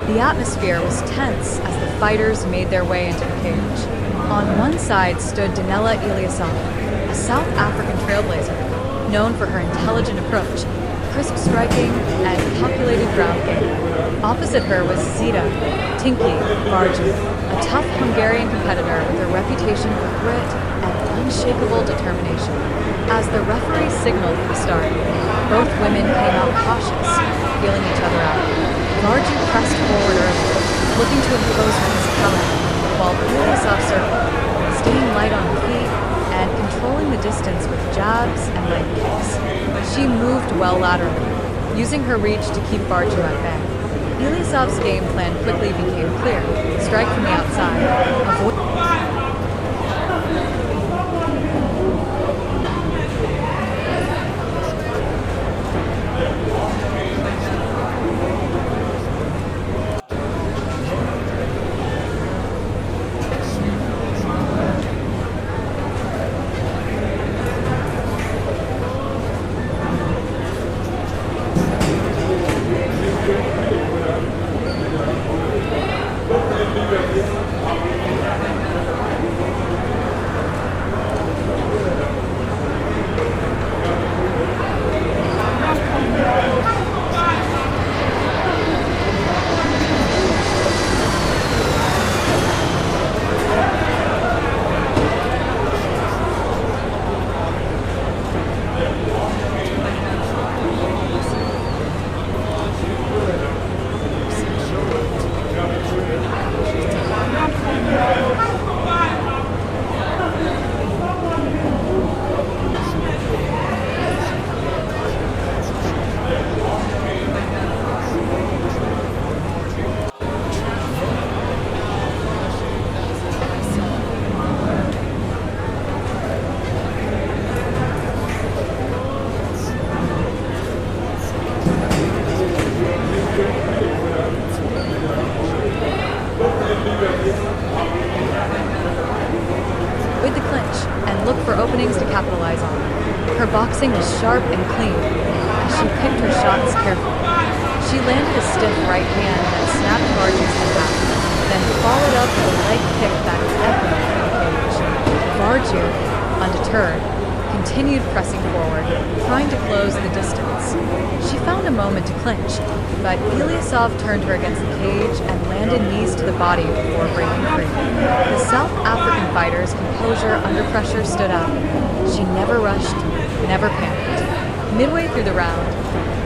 The atmosphere was tense as the fighters made their way into the cage. On one side stood Danella Eliasov, a South African trailblazer, known for her intelligent approach, crisp striking, and calculated ground game. Opposite her was Zita Tinky Varju, a tough Hungarian competitor with a reputation for grit and unshakable determination. As the referee signaled for the start, both women came out cautious, feeling each other out. Varju pressed forward early, looking to impose her physicality, while Eliasov circled, staying light on her feet and controlling the distance with jabs and leg kicks. She moved well laterally, using her reach to keep Varju at bay. Eliasov's game plan quickly became clear: strike from the outside, avoid with the clinch and look for openings to capitalize on. Her boxing was sharp and clean as she picked her shots carefully. She landed a stiff right hand that snapped Varju's head back, then followed up with a leg kick that echoed through the cage. Varju, undeterred, continued pressing forward, trying to close the distance. She found a moment to clinch, but Eliasov turned her against the cage and landed knees to the body before breaking free. The South African fighter's composure under pressure stood out. She never rushed, never panicked. Midway through the round,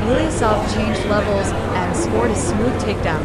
Eliasov changed levels and scored a smooth takedown.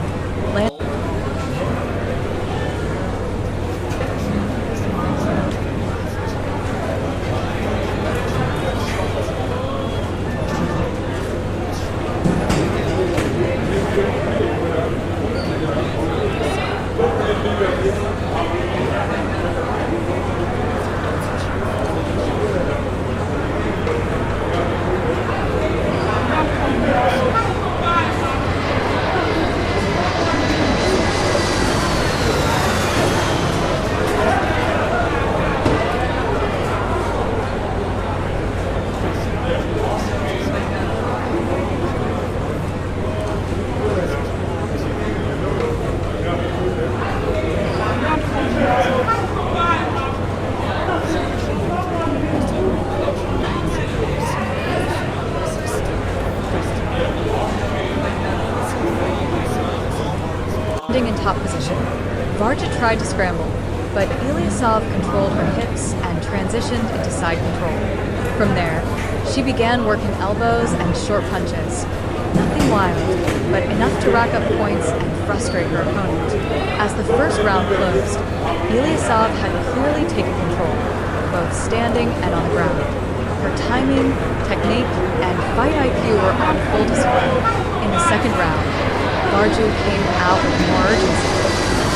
In top position, Varju tried to scramble, but Eliasov controlled her hips and transitioned into side control. From there, she began working elbows and short punches. Nothing wild, but enough to rack up points and frustrate her opponent. As the first round closed, Eliasov had clearly taken control, both standing and on the ground. Her timing, technique, and fight IQ were on full display. In the second round, Varju came out with more urgency.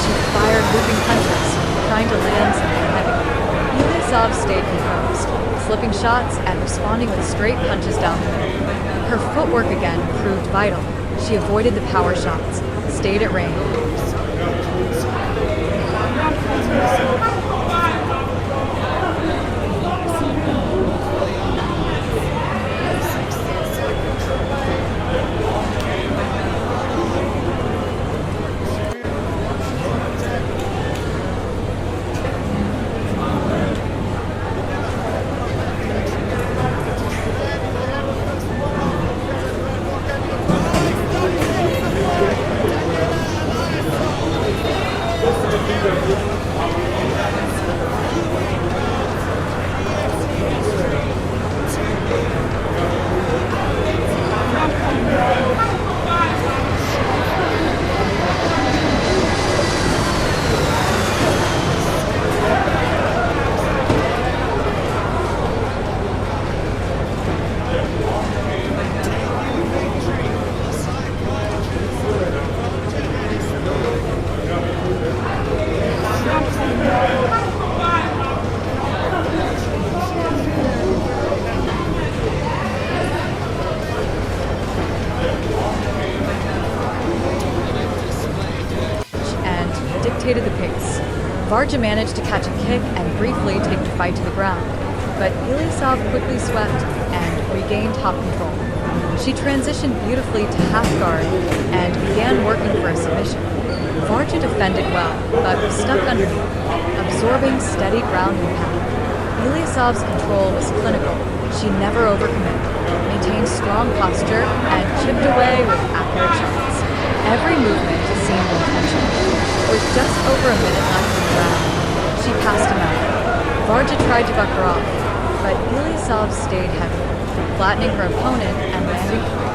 She fired looping punches, trying to land something heavy. Eliasov stayed composed, slipping shots and responding with straight punches down the middle. Her footwork again proved vital. She avoided the power shots, stayed at range. dictated the pace. Varju managed to catch a kick and briefly take the fight to the ground, but Eliasov quickly swept and regained top control. She transitioned beautifully to half guard and began working for a submission. Varju defended well, but was stuck underneath, absorbing steady ground impact. Eliasov's control was clinical. She never overcommitted, maintained strong posture, and chipped away with accurate shots. Every movement seemed intentional. With just over a minute left in the round, she passed him out. Varju tried to buck her off, but Eliasov stayed heavy, flattening her opponent and landing three.